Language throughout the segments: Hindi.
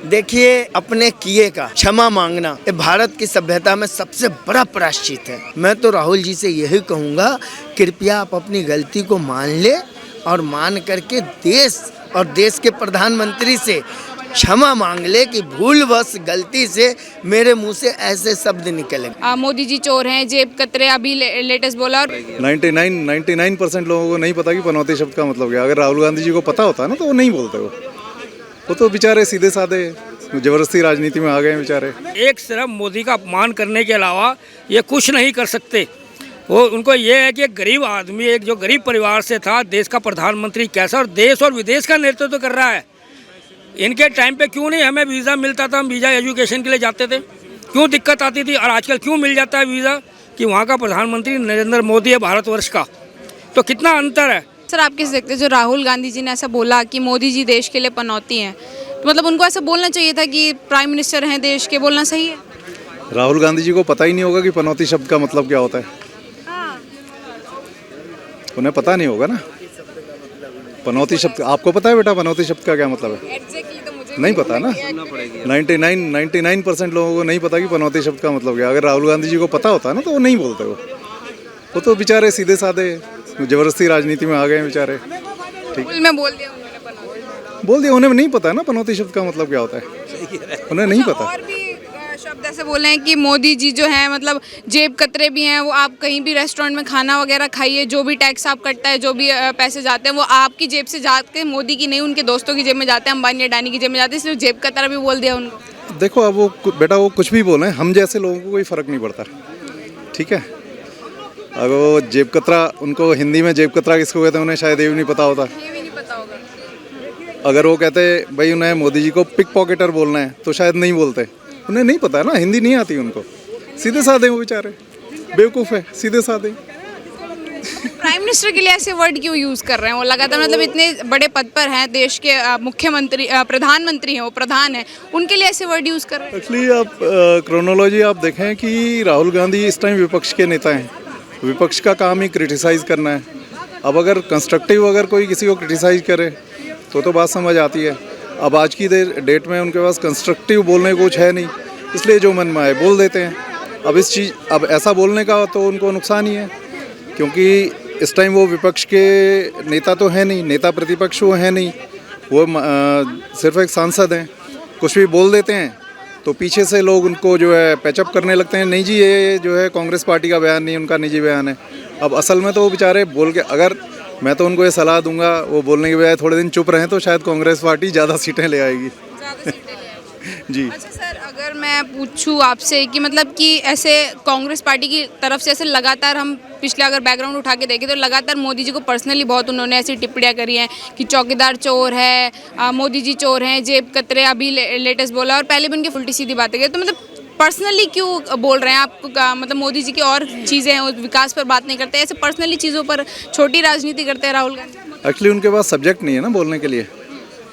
देखिए, अपने किए का क्षमा मांगना ये भारत की सभ्यता में सबसे बड़ा प्रायश्चित है। मैं तो राहुल जी से यही कहूँगा, कृपया आप अपनी गलती को मान ले और मान करके देश और देश के प्रधानमंत्री से क्षमा मांग ले कि भूलवश गलती से मेरे मुंह से ऐसे शब्द निकले। मोदी जी चोर हैं, जेब कतरे अभी लेटेस्ट बोला। और 99% लोगों को नहीं पता कि पनौती शब्द का मतलब क्या। अगर राहुल गांधी जी को पता होता ना तो वो नहीं बोलते। वो तो बेचारे सीधे साधे जबरदस्ती राजनीति में आ गए बेचारे। एक सिर्फ मोदी का अपमान करने के अलावा ये कुछ नहीं कर सकते। वो उनको ये है कि एक गरीब आदमी, एक जो गरीब परिवार से था, देश का प्रधानमंत्री कैसा और देश और विदेश का नेतृत्व कर रहा है। इनके टाइम पे क्यों नहीं हमें वीज़ा मिलता था, हम वीज़ा एजुकेशन के लिए जाते थे, क्यों दिक्कत आती थी, और आजकल क्यों मिल जाता है वीज़ा कि वहाँ का प्रधानमंत्री नरेंद्र मोदी है भारतवर्ष का। तो कितना अंतर है। सर, आप कैसे देखते हैं जो राहुल गांधी जी ने ऐसा बोला कि मोदी जी देश के लिए पनौती हैं, तो मतलब उनको ऐसा बोलना चाहिए था कि प्राइम मिनिस्टर हैं देश के, बोलना सही है? राहुल गांधी जी को पता ही नहीं होगा कि पनौती शब्द का मतलब क्या होता है। उन्हें पता नहीं होगा ना पनौती शब्द। आपको पता है बेटा पनौती शब्द का क्या मतलब है? नहीं पता ना। 99% लोगों को नहीं पता कि पनौती शब्द का मतलब क्या। अगर राहुल गांधी जी को पता होता ना तो वो नहीं बोलते। वो तो बेचारे सीधे साधे जबरदस्ती राजनीति में आ गए बेचारे। ठीक, मैं बोल दिया उन्होंने पनौती। बोल दिया, उन्हें नहीं पता ना पनौती शब्द का मतलब क्या होता है। उन्हें नहीं पता। और भी शब्द ऐसे बोले हैं कि मोदी जी जो हैं मतलब जेब कतरे भी हैं। वो आप कहीं भी रेस्टोरेंट में खाना वगैरह खाइए, जो भी टैक्स आप कटता है, जो भी पैसे जाते हैं वो आपकी जेब से जाते, मोदी की नहीं उनके दोस्तों की जेब में जाते हैं, अंबानी अडानी की जेब में जाते हैं, इसलिए जेब कतरा भी बोल दिया उनको। देखो अब वो बेटा वो कुछ भी बोले, हम जैसे लोगों को कोई फ़र्क नहीं पड़ता। ठीक है, अब वो जेब कतरा, उनको हिंदी में जेब कतरा किसको कहते हैं उन्हें शायद ये भी नहीं पता होता। अगर वो कहते भाई उन्हें मोदी जी को पिक पॉकेटर बोलना है तो शायद नहीं बोलते। उन्हें नहीं पता है ना, हिंदी नहीं आती उनको। सीधे साधे वो बेचारे बेवकूफ़ है, सीधे साधे। प्राइम मिनिस्टर के लिए ऐसे वर्ड क्यों यूज़ कर रहे हैं? वो लगातार मतलब इतने बड़े पद पर हैं, देश के मुख्यमंत्री, प्रधानमंत्री हैं, वो प्रधान हैं, उनके लिए ऐसे वर्ड यूज़ कर रहे हैं। एक्चुअली आप क्रोनोलॉजी आप देखें कि राहुल गांधी इस टाइम विपक्ष के नेता हैं। विपक्ष का काम ही क्रिटिसाइज़ करना है। अब अगर कंस्ट्रक्टिव अगर कोई किसी को क्रिटिसाइज़ करे तो बात समझ आती है। अब आज की डेट में उनके पास कंस्ट्रक्टिव बोलने को कुछ है नहीं, इसलिए जो मन में आए बोल देते हैं। अब ऐसा बोलने का तो उनको नुकसान ही है, क्योंकि इस टाइम वो विपक्ष के नेता तो है नहीं, नेता प्रतिपक्ष वो है नहीं, वो सिर्फ एक सांसद हैं। कुछ भी बोल देते हैं तो पीछे से लोग उनको जो है पैचअप करने लगते हैं। नहीं जी, ये जो है कांग्रेस पार्टी का बयान नहीं, उनका निजी बयान है। अब असल में तो वो बेचारे बोल के, अगर मैं तो उनको ये सलाह दूंगा वो बोलने के बजाय थोड़े दिन चुप रहें तो शायद कांग्रेस पार्टी ज़्यादा सीटें ले आएगी। जी। अच्छा सर, अगर मैं पूछूं आपसे कि मतलब कि ऐसे कांग्रेस पार्टी की तरफ से ऐसे लगातार, हम पिछले अगर बैकग्राउंड उठा के देखें तो लगातार मोदी जी को पर्सनली बहुत उन्होंने ऐसी टिप्पणियां करी हैं कि चौकीदार चोर है, मोदी जी चोर हैं, जेब कतरे अभी लेटेस्ट बोला, और पहले भी उनकी उल्टी सीधी बातें की। तो मतलब पर्सनली क्यों बोल रहे हैं आपको? मतलब मोदी जी की और चीज़ें हैं, उस विकास पर बात नहीं करते, ऐसे पर्सनली चीज़ों पर छोटी राजनीति करते हैं राहुल गांधी। एक्चुअली उनके पास सब्जेक्ट नहीं है ना बोलने के लिए।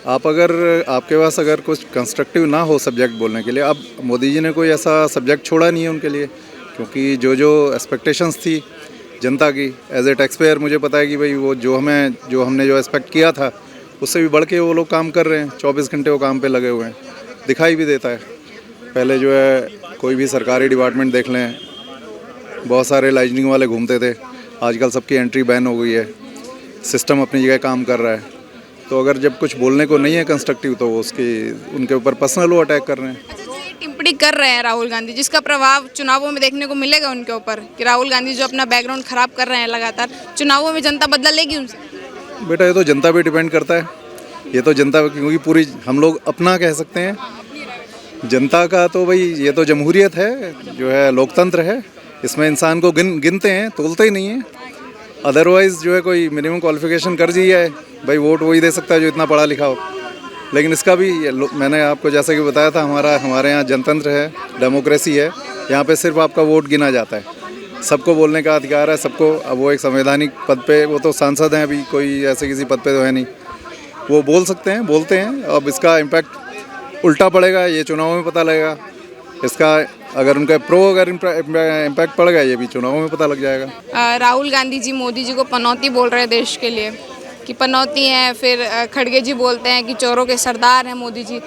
आपके पास अगर कुछ कंस्ट्रक्टिव ना हो सब्जेक्ट बोलने के लिए, अब मोदी जी ने कोई ऐसा सब्जेक्ट छोड़ा नहीं है उनके लिए, क्योंकि जो एक्सपेक्टेशंस थी जनता की एज ए टैक्स पेयर, मुझे पता है कि भाई वो जो हमने एक्सपेक्ट किया था उससे भी बढ़ के वो लोग काम कर रहे हैं। 24 घंटे वो काम पे लगे हुए हैं, दिखाई भी देता है। पहले जो है कोई भी सरकारी डिपार्टमेंट देख लें, बहुत सारे लाइजनिंग वाले घूमते थे, आजकल सबकी एंट्री बैन हो गई है, सिस्टम अपनी जगह काम कर रहा है। तो अगर जब कुछ बोलने को नहीं है कंस्ट्रक्टिव तो उनके ऊपर पर्सनल वो अटैक कर रहे हैं। अच्छा, जो ये टिप्पणी कर रहे हैं राहुल गांधी, जिसका प्रभाव चुनावों में देखने को मिलेगा उनके ऊपर, कि राहुल गांधी जो अपना बैकग्राउंड खराब कर रहे हैं लगातार, चुनावों में जनता बदला लेगी उनसे? बेटा ये तो जनता पे डिपेंड करता है। ये तो जनता, क्योंकि पूरी हम लोग अपना कह सकते हैं, जनता का तो भाई ये तो जमहूरियत है, जो है लोकतंत्र है, इसमें इंसान को गिनते हैं, तोलते ही नहीं है। अदरवाइज़ जो है कोई मिनिमम क्वालिफिकेशन कर दी है, भाई वोट वही दे सकता है जो इतना पढ़ा लिखा हो। लेकिन इसका भी मैंने आपको जैसा कि बताया था, हमारे यहाँ जनतंत्र है, डेमोक्रेसी है, यहाँ पे सिर्फ आपका वोट गिना जाता है। सबको बोलने का अधिकार है सबको। अब वो एक संवैधानिक पद पे, वो तो सांसद हैं, अभी कोई ऐसे किसी पद पे तो है नहीं, वो बोल सकते हैं, बोलते हैं। अब इसका इम्पैक्ट उल्टा पड़ेगा ये चुनाव में पता लगेगा। इसका अगर उनका अगर इम्पैक्ट पड़ गया ये भी चुनाव में पता लग जाएगा। राहुल गांधी जी मोदी जी को पनौती बोल रहे हैं देश के लिए, कि पनौती हैं, फिर खड़गे जी बोलते हैं कि चोरों के सरदार हैं मोदी जी।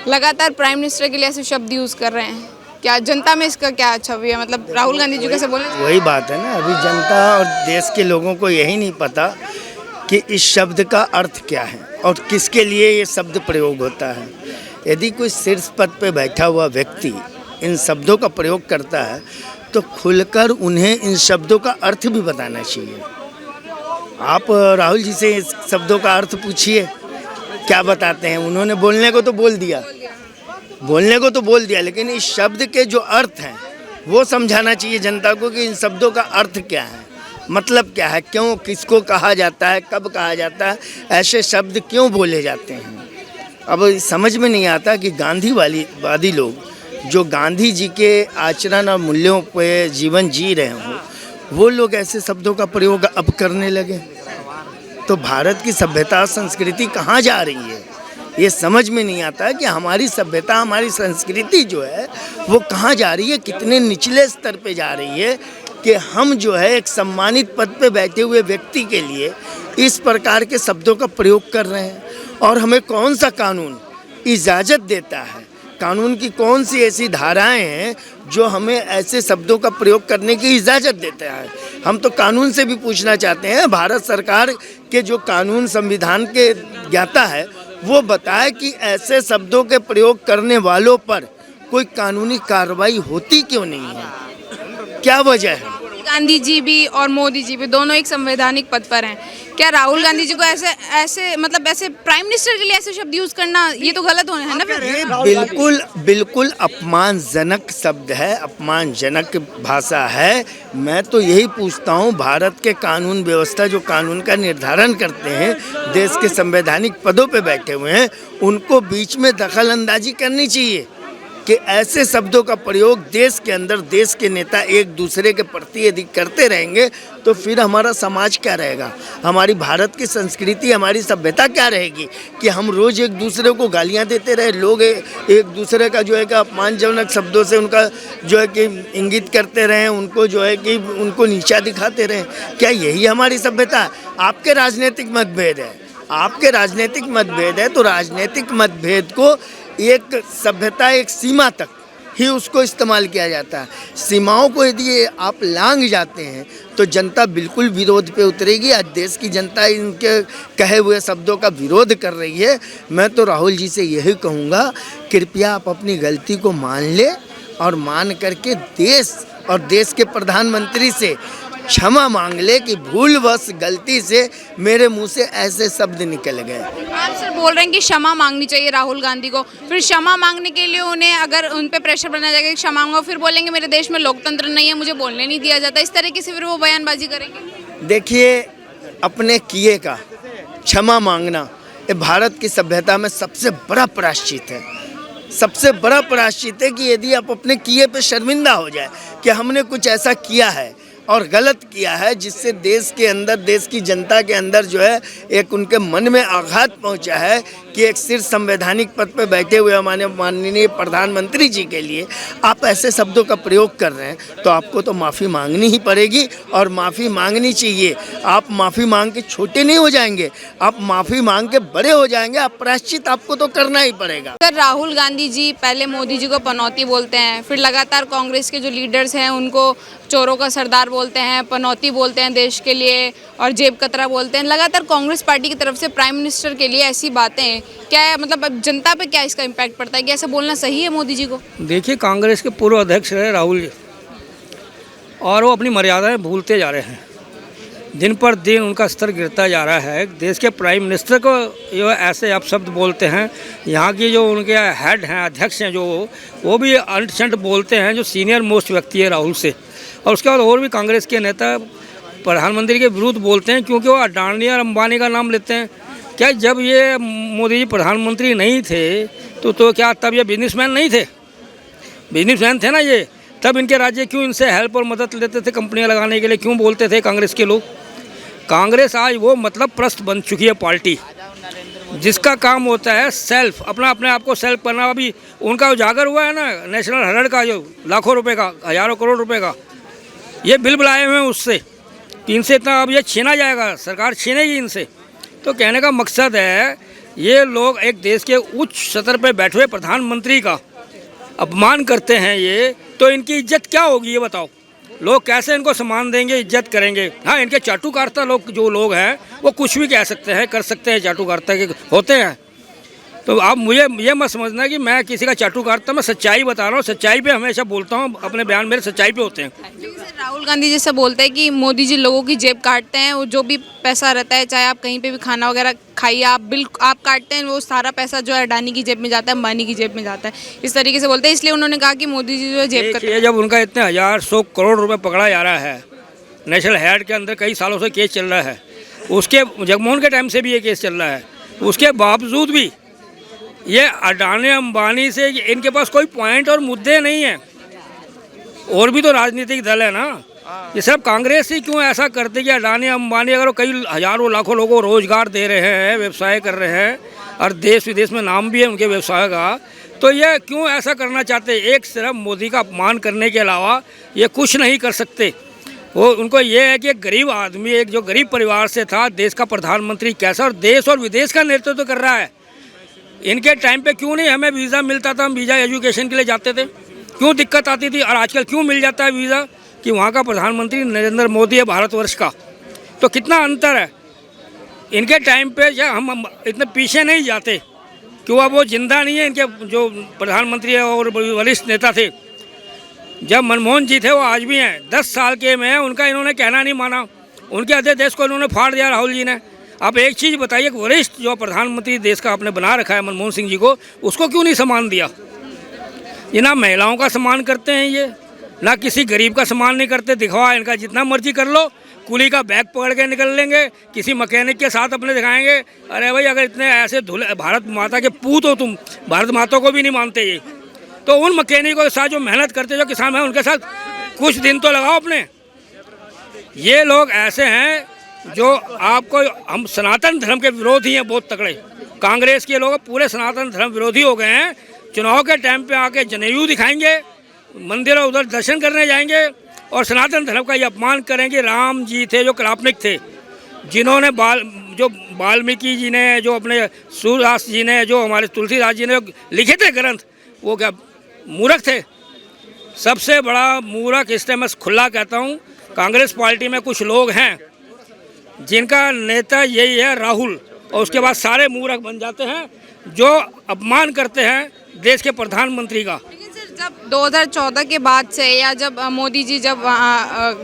लगातार प्राइम मिनिस्टर के लिए ऐसे शब्द यूज़ कर रहे हैं, क्या जनता में इसका क्या छवि है? मतलब राहुल गांधी जी कैसे बोले? वही बात है ना, अभी जनता और देश के लोगों को यही नहीं पता कि इस शब्द का अर्थ क्या है और किसके लिए ये शब्द प्रयोग होता है। यदि कोई शीर्ष पद पे बैठा हुआ व्यक्ति इन शब्दों का प्रयोग करता है तो खुलकर उन्हें इन शब्दों का अर्थ भी बताना चाहिए। आप राहुल जी से इस शब्दों का अर्थ पूछिए, क्या बताते हैं। उन्होंने बोलने को तो बोल दिया, लेकिन इस शब्द के जो अर्थ हैं वो समझाना चाहिए जनता को कि इन शब्दों का अर्थ क्या है, मतलब क्या है, क्यों, किसको कहा जाता है, कब कहा जाता है, ऐसे शब्द क्यों बोले जाते हैं। अब समझ में नहीं आता कि गांधीवादी लोग जो गांधी जी के आचरण और मूल्यों पे जीवन जी रहे हों, वो लोग ऐसे शब्दों का प्रयोग अब करने लगे, तो भारत की सभ्यता संस्कृति कहाँ जा रही है, ये समझ में नहीं आता कि हमारी सभ्यता, हमारी संस्कृति जो है वो कहाँ जा रही है, कितने निचले स्तर पे जा रही है कि हम जो है एक सम्मानित पद पे बैठे हुए व्यक्ति के लिए इस प्रकार के शब्दों का प्रयोग कर रहे हैं। और हमें कौन सा कानून इजाज़त देता है, कानून की कौन सी ऐसी धाराएं हैं जो हमें ऐसे शब्दों का प्रयोग करने की इजाज़त देता है। हम तो कानून से भी पूछना चाहते हैं, भारत सरकार के जो कानून संविधान के ज्ञाता है वो बताए कि ऐसे शब्दों के प्रयोग करने वालों पर कोई कानूनी कार्रवाई होती क्यों नहीं है, क्या वजह है। गांधी जी भी और मोदी जी भी दोनों एक संवैधानिक पद पर हैं, क्या राहुल गांधी जी को ऐसे प्राइम मिनिस्टर के लिए ऐसे शब्द यूज करना ये तो गलत होना है ना फिर? ये बिल्कुल अपमानजनक शब्द है, अपमानजनक भाषा है। मैं तो यही पूछता हूँ, भारत के कानून व्यवस्था जो कानून का निर्धारण करते हैं, देश के संवैधानिक पदों पे बैठे हुए हैं, उनको बीच में दखल अंदाजी करनी चाहिए कि ऐसे शब्दों का प्रयोग देश के अंदर देश के नेता एक दूसरे के प्रति यदि करते रहेंगे तो फिर हमारा समाज क्या रहेगा, हमारी भारत की संस्कृति, हमारी सभ्यता क्या रहेगी कि हम रोज़ एक दूसरे को गालियां देते रहे, लोग एक दूसरे का जो है कि अपमानजनक शब्दों से उनका जो है कि इंगित करते रहें, उनको जो है कि उनको नीचा दिखाते रहें। क्या यही हमारी सभ्यता है? आपके राजनीतिक मतभेद है तो राजनीतिक मतभेद को एक सभ्यता, एक सीमा तक ही उसको इस्तेमाल किया जाता है। सीमाओं को यदि आप लांघ जाते हैं तो जनता बिल्कुल विरोध पे उतरेगी। आज देश की जनता इनके कहे हुए शब्दों का विरोध कर रही है। मैं तो राहुल जी से यही कहूँगा, कृपया आप अपनी गलती को मान ले और मान करके देश और देश के प्रधानमंत्री से क्षमा मांग ले कि भूलवश गलती से मेरे मुंह से ऐसे शब्द निकल गए। आप सर बोल रहे हैं कि क्षमा मांगनी चाहिए राहुल गांधी को, फिर क्षमा मांगने के लिए उन्हें अगर उन पे प्रेशर बनाया जाएगा कि क्षमा मांगो, फिर बोलेंगे मेरे देश में लोकतंत्र नहीं है, मुझे बोलने नहीं दिया जाता, इस तरीके से फिर वो बयानबाजी करेंगे। देखिए, अपने किए का क्षमा मांगना ये भारत की सभ्यता में सबसे बड़ा प्रायश्चित है। सबसे बड़ा प्रायश्चित है कि यदि आप अपने किए पे शर्मिंदा हो जाए कि हमने कुछ ऐसा किया है और गलत किया है जिससे देश के अंदर, देश की जनता के अंदर जो है एक उनके मन में आघात पहुंचा है कि एक शीर्ष संवैधानिक पद पे बैठे हुए हमारे माननीय प्रधानमंत्री जी के लिए आप ऐसे शब्दों का प्रयोग कर रहे हैं, तो आपको तो माफ़ी मांगनी ही पड़ेगी और माफ़ी मांगनी चाहिए। आप माफ़ी मांग के छोटे नहीं हो जाएंगे, आप माफ़ी मांग के बड़े हो जाएंगे। आप प्रायश्चित आपको तो करना ही पड़ेगा। अगर राहुल गांधी जी पहले मोदी जी को पनौती बोलते हैं, फिर लगातार कांग्रेस के जो लीडर्स हैं उनको चोरों का सरदार बोलते हैं, पनौती बोलते हैं देश के लिए और जेब कतरा बोलते हैं, लगातार कांग्रेस पार्टी की तरफ से प्राइम मिनिस्टर के लिए ऐसी बातें, क्या है मतलब अब जनता पे क्या इसका इम्पैक्ट पड़ता है कि ऐसा बोलना सही है मोदी जी को? देखिए, कांग्रेस के पूर्व अध्यक्ष रहे राहुल जी और वो अपनी मर्यादाएं भूलते जा रहे हैं। दिन पर दिन उनका स्तर गिरता जा रहा है। देश के प्राइम मिनिस्टर को जो ऐसे अपशब्द बोलते हैं, यहाँ की जो उनके हेड हैं, अध्यक्ष हैं, जो वो भी अंट बोलते हैं, जो सीनियर मोस्ट व्यक्ति है राहुल से। और उसके बाद और भी कांग्रेस के नेता प्रधानमंत्री के विरुद्ध बोलते हैं क्योंकि वो अडानी और अंबानी का नाम लेते हैं। क्या जब ये मोदी जी प्रधानमंत्री नहीं थे तो क्या तब ये बिजनेसमैन नहीं थे? बिजनेसमैन थे ना ये, तब इनके राज्य क्यों इनसे हेल्प और मदद लेते थे कंपनियां लगाने के लिए, क्यों बोलते थे कांग्रेस के लोग? कांग्रेस आज वो मतलब प्रस्त बन चुकी है पार्टी जिसका काम होता है सेल्फ, अपने आप को सेल्फ करना। अभी उनका उजागर हुआ है ना नेशनल हेराल्ड का, जो लाखों रुपए का, हज़ारों करोड़ रुपए का ये बिल बुलाए हुए हैं उससे कि इनसे इतना अब ये छीना जाएगा, सरकार छीनेगी इनसे। तो कहने का मकसद है ये लोग एक देश के उच्च सतर पर बैठे हुए प्रधानमंत्री का अपमान करते हैं ये, तो इनकी इज्जत क्या होगी ये बताओ। लोग कैसे इनको सम्मान देंगे, इज्जत करेंगे। हाँ, इनके चाटुकारिता लोग जो लोग हैं वो कुछ भी कह सकते हैं, कर सकते हैं, चाटुकारिता के होते हैं। तो आप मुझे ये मत समझना कि मैं किसी का चाटुकारिता, मैं सच्चाई बता रहा हूँ। सच्चाई पे हमेशा बोलता हूँ, अपने बयान मेरे सच्चाई पे होते हैं। सर, राहुल गांधी जैसा बोलते हैं कि मोदी जी लोगों की जेब काटते हैं, वो जो भी पैसा रहता है, चाहे आप कहीं पे भी खाना वगैरह खाइए, आप बिल आप काटते हैं, वो सारा पैसा जो है अडानी की जेब में जाता है, अंबानी की जेब में जाता है, इस तरीके से बोलते हैं। इसलिए उन्होंने कहा कि मोदी जी जो है जेब ये जब उनका इतने 1000-100 करोड़ रुपए पकड़ा जा रहा है, नेशनल हेराल्ड के अंदर कई सालों से केस चल रहा है, उसके जगमोहन के टाइम से भी ये केस चल रहा है, उसके बावजूद भी ये अडानी अंबानी से इनके पास कोई पॉइंट और मुद्दे नहीं हैं। और भी तो राजनीतिक दल है ना, ये सब कांग्रेस ही क्यों ऐसा करते कि अडानी अंबानी अगर वो कई हजारों लाखों लोगों को रोजगार दे रहे हैं, व्यवसाय कर रहे हैं और देश विदेश में नाम भी है उनके व्यवसाय का, तो ये क्यों ऐसा करना चाहते? एक सिर्फ मोदी का अपमान करने के अलावा ये कुछ नहीं कर सकते। वो उनको ये है कि एक गरीब आदमी, एक जो गरीब परिवार से था, देश का प्रधानमंत्री कैसा और देश और विदेश का नेतृत्व कर रहा है। इनके टाइम पे क्यों नहीं हमें वीज़ा मिलता था, हम वीज़ा एजुकेशन के लिए जाते थे, क्यों दिक्कत आती थी, और आजकल क्यों मिल जाता है वीज़ा कि वहाँ का प्रधानमंत्री नरेंद्र मोदी है भारतवर्ष का। तो कितना अंतर है। इनके टाइम पे या हम इतने पीछे नहीं जाते, क्यों अब वो जिंदा नहीं है, इनके जो प्रधानमंत्री है और वरिष्ठ नेता थे, जब मनमोहन जी थे वो आज भी हैं, 10 साल के में उनका इन्होंने कहना नहीं माना, उनके आधे देश को इन्होंने फाड़ दिया राहुल जी ने। आप एक चीज़ बताइए, वरिष्ठ जो प्रधानमंत्री देश का आपने बना रखा है मनमोहन सिंह जी को, उसको क्यों नहीं सम्मान दिया? ये ना महिलाओं का सम्मान करते हैं, ये ना किसी गरीब का सम्मान नहीं करते। दिखावा इनका जितना मर्जी कर लो, कुली का बैग पकड़ के निकल लेंगे, किसी मैकेनिक के साथ अपने दिखाएंगे। अरे भाई, अगर इतने ऐसे भारत माता के पूत हो तुम, भारत माता को भी नहीं मानते ये, तो उन मैकेनिकों के साथ जो मेहनत करते जो किसान हैं उनके साथ कुछ दिन तो लगाओ अपने। ये लोग ऐसे हैं जो आपको, हम सनातन धर्म के विरोधी हैं बहुत तगड़े। कांग्रेस के लोग पूरे सनातन धर्म विरोधी हो गए हैं। चुनाव के टाइम पे आके जनेऊ दिखाएंगे, मंदिरों उधर दर्शन करने जाएंगे और सनातन धर्म का ये अपमान करेंगे। राम जी थे जो काल्पनिक थे, जिन्होंने वाल्मीकि जी ने, जो अपने सूरदास जी ने, जो हमारे तुलसीदास जी ने लिखे थे ग्रंथ, वो क्या मूर्ख थे? सबसे बड़ा मूर्ख इस टाइम मैं खुला कहता हूँ, कांग्रेस पार्टी में कुछ लोग हैं जिनका नेता यही है राहुल, और उसके बाद सारे मूर्ख बन जाते हैं जो अपमान करते हैं देश के प्रधानमंत्री का। लेकिन सर, जब 2014 के बाद से, या जब मोदी जी जब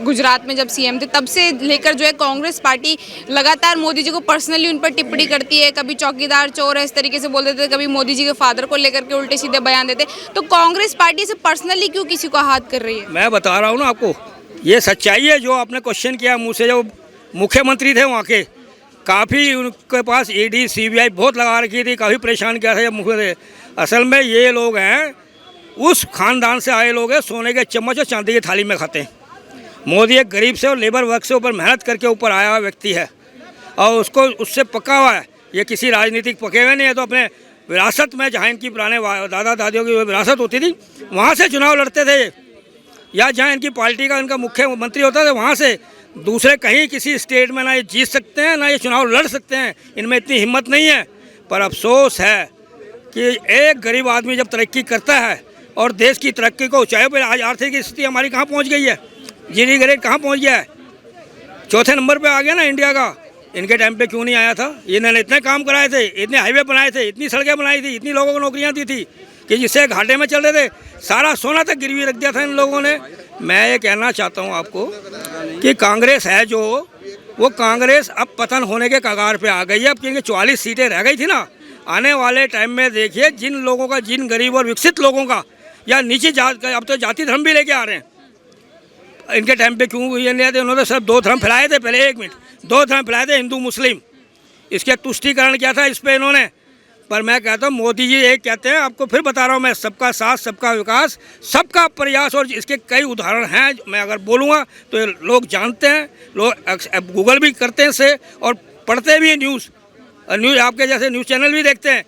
गुजरात में जब सीएम थे, तब से लेकर जो है कांग्रेस पार्टी लगातार मोदी जी को पर्सनली उन पर टिप्पणी करती है। कभी चौकीदार चोर है इस तरीके से बोल देते, कभी मोदी जी के फादर को लेकर के उल्टे सीधे बयान देते। तो कांग्रेस पार्टी से पर्सनली क्यों किसी को हाथ कर रही है? मैं बता रहा हूँ ना आपको, ये सच्चाई है। जो आपने क्वेश्चन किया मुझसे, जो मुख्यमंत्री थे वहाँ के, काफ़ी उनके पास ईडी सीबीआई बहुत लगा रखी थी, काफ़ी परेशान किया था जब मुख्यमंत्री। असल में ये लोग हैं, उस खानदान से आए लोग हैं, सोने के चम्मच और चांदी की थाली में खाते हैं। मोदी एक गरीब से और लेबर वर्ग से ऊपर मेहनत करके ऊपर आया हुआ व्यक्ति है, और उसको उससे पका हुआ है। ये किसी राजनीतिक पके हुए नहीं है, तो अपने विरासत में, जहाँ इनकी पुराने दादा दादियों की विरासत होती थी, वहाँ से चुनाव लड़ते थे, या जहाँ इनकी पार्टी का इनका मुख्यमंत्री होता था वहाँ से। दूसरे कहीं किसी स्टेट में ना ये जीत सकते हैं, ना ये चुनाव लड़ सकते हैं, इनमें इतनी हिम्मत नहीं है। पर अफसोस है कि एक गरीब आदमी जब तरक्की करता है, और देश की तरक्की को ऊंचाई पर, आज आर्थिक स्थिति हमारी कहाँ पहुँच गई है, जीडी ग्रेड कहाँ पहुँच गया है, 4थे नंबर पे आ गया ना इंडिया का। इनके टाइम पे क्यों नहीं आया था? इन्होंने इतने काम कराए थे, इतने हाईवे बनाए थे, इतनी सड़कें बनाई थी, इतनी लोगों को नौकरियाँ दी थी कि जिससे घाटे में चल रहे थे, सारा सोना तक गिरवी रख दिया था इन लोगों ने। मैं ये कहना चाहता हूँ आपको कि कांग्रेस है जो, वो कांग्रेस अब पतन होने के कगार पे आ गई है। अब क्योंकि 44 सीटें रह गई थी ना, आने वाले टाइम में देखिए जिन लोगों का, जिन गरीब और विकसित लोगों का, या नीचे जात, अब तो जाति धर्म भी लेके आ रहे हैं। इनके टाइम पे क्यों ये नहीं आते? उन्होंने सिर्फ 2 धर्म फैलाए थे, पहले 1 मिनट, 2 धर्म फैलाए थे, हिंदू मुस्लिम। इसके तुष्टीकरण किया था इस पर इन्होंने। पर मैं कहता हूँ मोदी जी एक कहते हैं, आपको फिर बता रहा हूँ मैं, सबका साथ, सबका विकास, सबका प्रयास, और इसके कई उदाहरण हैं। मैं अगर बोलूँगा तो लोग जानते हैं, लोग गूगल भी करते हैं इससे, और पढ़ते भी हैं न्यूज़ आपके जैसे न्यूज़ चैनल भी देखते हैं।